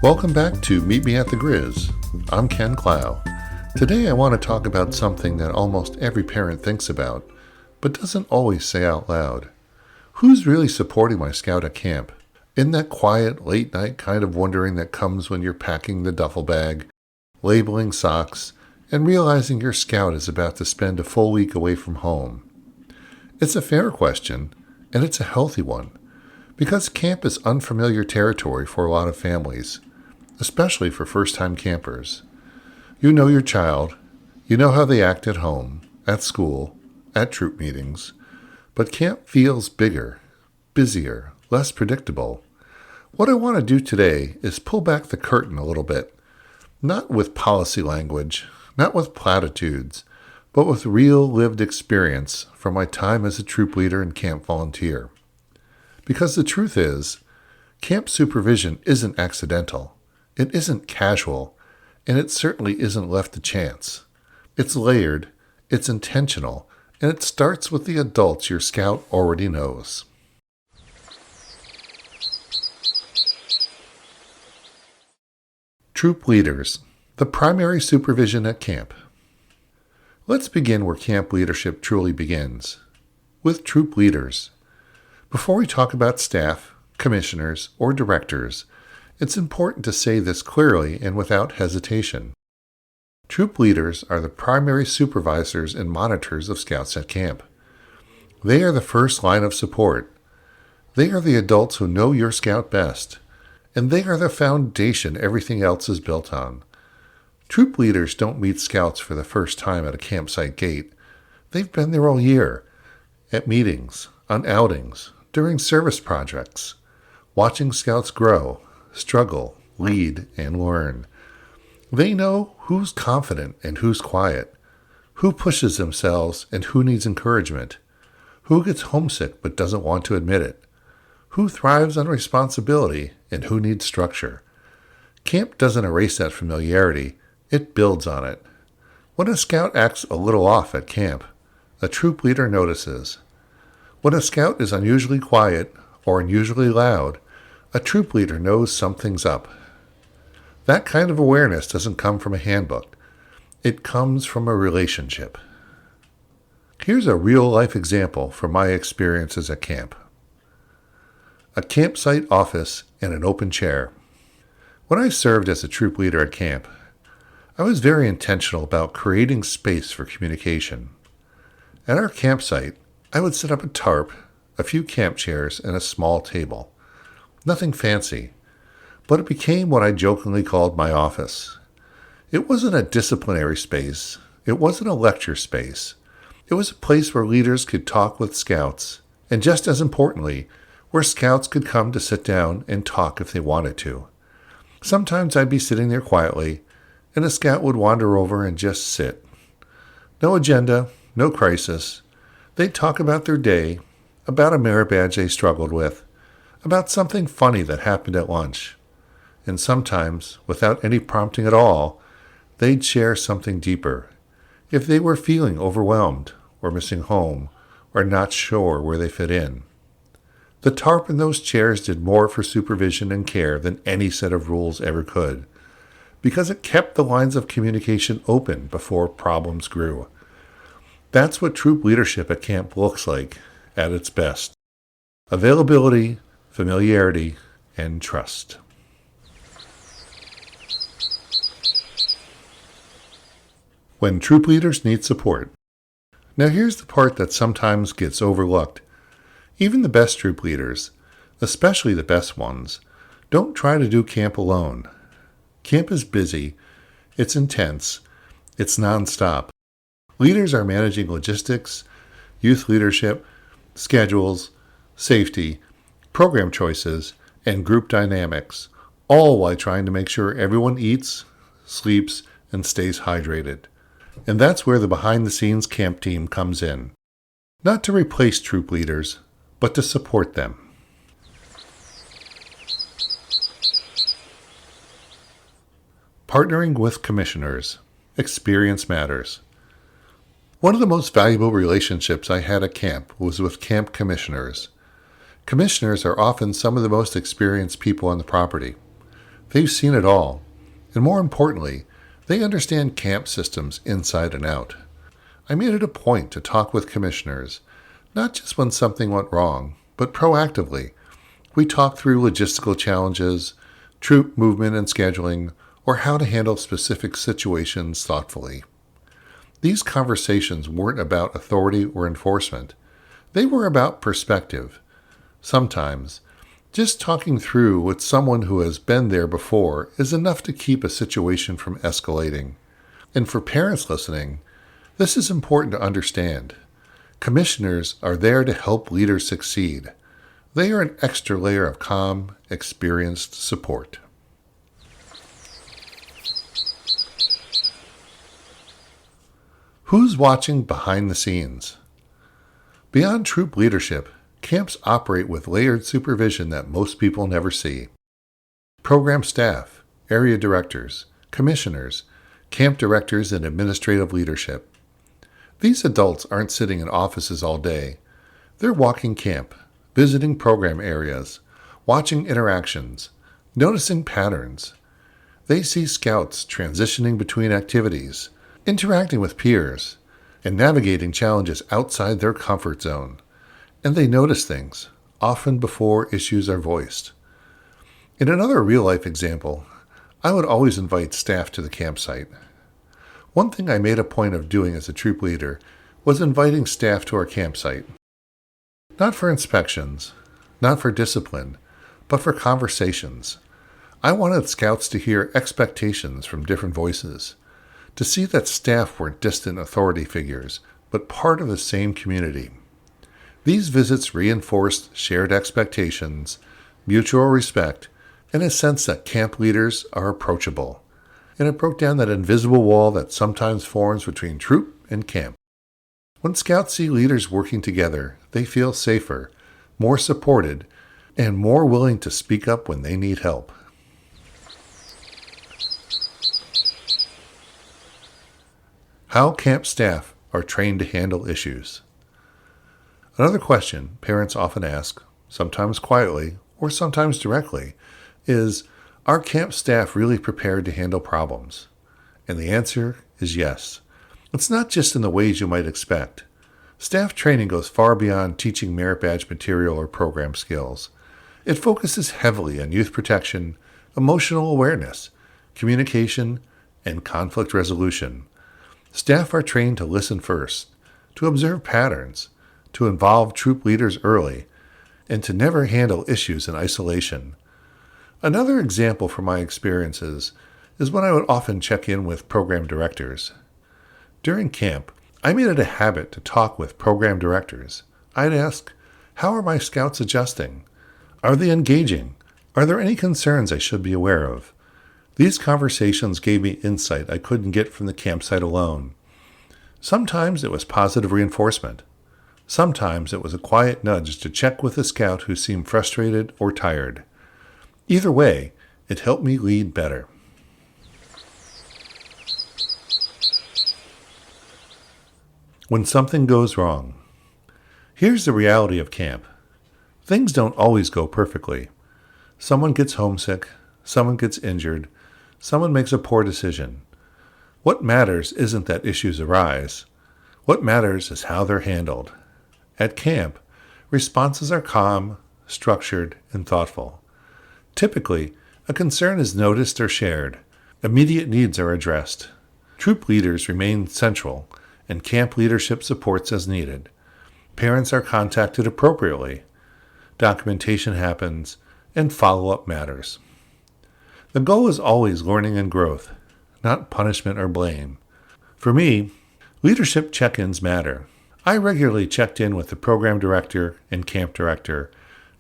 Welcome back to Meet Me at the Grizz. I'm Ken Clough. Today I want to talk about something that almost every parent thinks about, but doesn't always say out loud. Who's really supporting my scout at camp? In that quiet, late-night kind of wondering that comes when you're packing the duffel bag, labeling socks, and realizing your scout is about to spend a full week away from home. It's a fair question, and it's a healthy one, because camp is unfamiliar territory for a lot of families, especially for first-time campers. You know your child, you know how they act at home, at school, at troop meetings, but camp feels bigger, busier, less predictable. What I want to do today is pull back the curtain a little bit, not with policy language, not with platitudes, but with real lived experience from my time as a troop leader and camp volunteer. Because the truth is, camp supervision isn't accidental, it isn't casual, and it certainly isn't left to chance. It's layered, it's intentional, and it starts with the adults your scout already knows. Troop leaders, the primary supervision at camp. Let's begin where camp leadership truly begins, with troop leaders. Before we talk about staff, commissioners, or directors, it's important to say this clearly and without hesitation. Troop leaders are the primary supervisors and monitors of scouts at camp. They are the first line of support. They are the adults who know your scout best, and they are the foundation everything else is built on. Troop leaders don't meet scouts for the first time at a campsite gate. They've been there all year, at meetings, on outings, during service projects, watching scouts grow, struggle, lead, and learn. They know who's confident and who's quiet, who pushes themselves and who needs encouragement, who gets homesick but doesn't want to admit it, who thrives on responsibility and who needs structure. Camp doesn't erase that familiarity, it builds on it. When a scout acts a little off at camp, a troop leader notices. When a scout is unusually quiet or unusually loud, a troop leader knows something's up. That kind of awareness doesn't come from a handbook. It comes from a relationship. Here's a real-life example from my experiences at camp. A campsite office and an open chair. When I served as a troop leader at camp, I was very intentional about creating space for communication. At our campsite, I would set up a tarp, a few camp chairs, and a small table. Nothing fancy, but it became what I jokingly called my office. It wasn't a disciplinary space. It wasn't a lecture space. It was a place where leaders could talk with scouts, and just as importantly, where scouts could come to sit down and talk if they wanted to. Sometimes I'd be sitting there quietly, and a scout would wander over and just sit. No agenda, no crisis. They'd talk about their day, about a merit badge they struggled with, about something funny that happened at lunch. And sometimes, without any prompting at all, they'd share something deeper. If they were feeling overwhelmed, or missing home, or not sure where they fit in. The tarp and those chairs did more for supervision and care than any set of rules ever could, because it kept the lines of communication open before problems grew. That's what troop leadership at camp looks like at its best. Availability, familiarity, and trust. When troop leaders need support. Now here's the part that sometimes gets overlooked. Even the best troop leaders, especially the best ones, don't try to do camp alone. Camp is busy, it's intense, it's nonstop. Leaders are managing logistics, youth leadership, schedules, safety, program choices, and group dynamics, all while trying to make sure everyone eats, sleeps, and stays hydrated. And that's where the behind-the-scenes camp team comes in. Not to replace troop leaders, but to support them. Partnering with commissioners. Experience matters. One of the most valuable relationships I had at camp was with camp commissioners. Commissioners are often some of the most experienced people on the property. They've seen it all, and more importantly, they understand camp systems inside and out. I made it a point to talk with commissioners, not just when something went wrong, but proactively. We talked through logistical challenges, troop movement and scheduling, or how to handle specific situations thoughtfully. These conversations weren't about authority or enforcement. They were about perspective. Sometimes, just talking through with someone who has been there before is enough to keep a situation from escalating. And for parents listening, this is important to understand. Commissioners are there to help leaders succeed. They are an extra layer of calm, experienced support. Who's watching behind the scenes? Beyond troop leadership, camps operate with layered supervision that most people never see. Program staff, area directors, commissioners, camp directors, and administrative leadership. These adults aren't sitting in offices all day. They're walking camp, visiting program areas, watching interactions, noticing patterns. They see scouts transitioning between activities, interacting with peers, and navigating challenges outside their comfort zone. And they notice things, often before issues are voiced. In another real-life example, I would always invite staff to the campsite. One thing I made a point of doing as a troop leader was inviting staff to our campsite. Not for inspections, not for discipline, but for conversations. I wanted scouts to hear expectations from different voices, to see that staff weren't distant authority figures, but part of the same community. These visits reinforced shared expectations, mutual respect, and a sense that camp leaders are approachable. And it broke down that invisible wall that sometimes forms between troop and camp. When scouts see leaders working together, they feel safer, more supported, and more willing to speak up when they need help. How camp staff are trained to handle issues. Another question parents often ask, sometimes quietly or sometimes directly, is, are camp staff really prepared to handle problems? And the answer is yes. It's not just in the ways you might expect. Staff training goes far beyond teaching merit badge material or program skills. It focuses heavily on youth protection, emotional awareness, communication, and conflict resolution. Staff are trained to listen first, to observe patterns, to involve troop leaders early, and to never handle issues in isolation. Another example from my experiences is when I would often check in with program directors. During camp, I made it a habit to talk with program directors. I'd ask, how are my scouts adjusting? Are they engaging? Are there any concerns I should be aware of? These conversations gave me insight I couldn't get from the campsite alone. Sometimes it was positive reinforcement. Sometimes it was a quiet nudge to check with a scout who seemed frustrated or tired. Either way, it helped me lead better. When something goes wrong. Here's the reality of camp. Things don't always go perfectly. Someone gets homesick, someone gets injured, someone makes a poor decision. What matters isn't that issues arise. What matters is how they're handled. At camp, responses are calm, structured, and thoughtful. Typically, a concern is noticed or shared. Immediate needs are addressed. Troop leaders remain central, and camp leadership supports as needed. Parents are contacted appropriately. Documentation happens, and follow-up matters. The goal is always learning and growth, not punishment or blame. For me, leadership check-ins matter. I regularly checked in with the program director and camp director,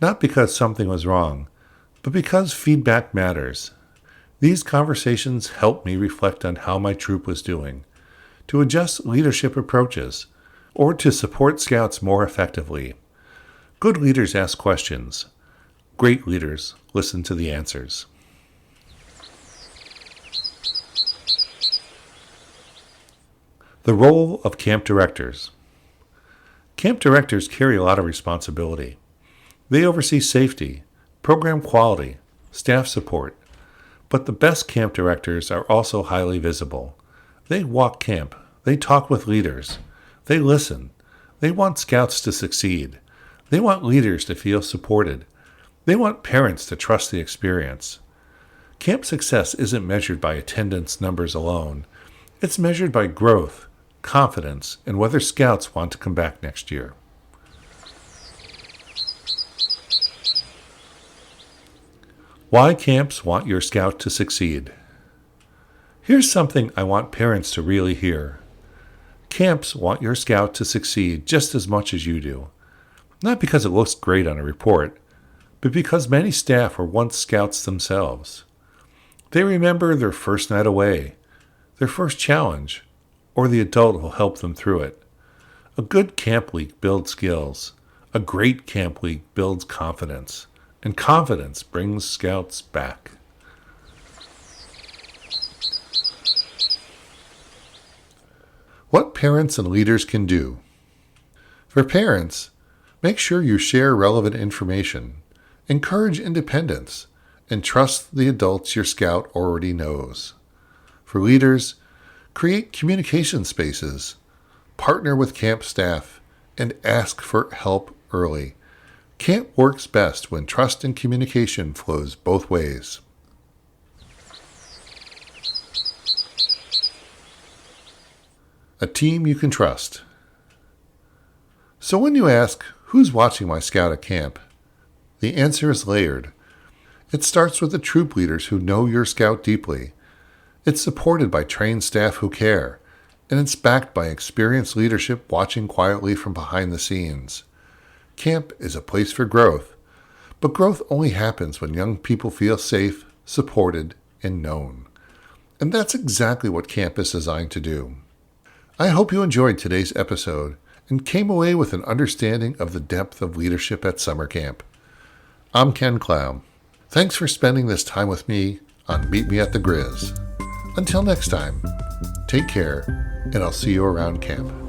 not because something was wrong, but because feedback matters. These conversations helped me reflect on how my troop was doing, to adjust leadership approaches, or to support scouts more effectively. Good leaders ask questions. Great leaders listen to the answers. The role of camp directors. Camp directors carry a lot of responsibility. They oversee safety, program quality, staff support, But the best camp directors are also highly visible. They walk camp. They talk with leaders. They listen. They want scouts to succeed. They want leaders to feel supported. They want parents to trust the experience. Camp success isn't measured by attendance numbers alone. It's measured by growth, confidence, and whether scouts want to come back next year. Why camps want your scout to succeed. Here's something I want parents to really hear. Camps want your scout to succeed just as much as you do. Not because it looks great on a report, but because many staff were once scouts themselves. They remember their first night away, their first challenge, or the adult who helped them through it. A good camp week builds skills. A great camp week builds confidence. And confidence brings scouts back. What parents and leaders can do. For parents, make sure you share relevant information, encourage independence, and trust the adults your scout already knows. For leaders, create communication spaces, partner with camp staff, and ask for help early. Camp works best when trust and communication flows both ways. A team you can trust. So when you ask, who's watching my scout at camp? The answer is layered. It starts with the troop leaders who know your scout deeply. It's supported by trained staff who care, and it's backed by experienced leadership watching quietly from behind the scenes. Camp is a place for growth, but growth only happens when young people feel safe, supported, and known. And that's exactly what camp is designed to do. I hope you enjoyed today's episode and came away with an understanding of the depth of leadership at summer camp. I'm Ken Clough. Thanks for spending this time with me on Meet Me at the Grizz. Until next time, take care, and I'll see you around camp.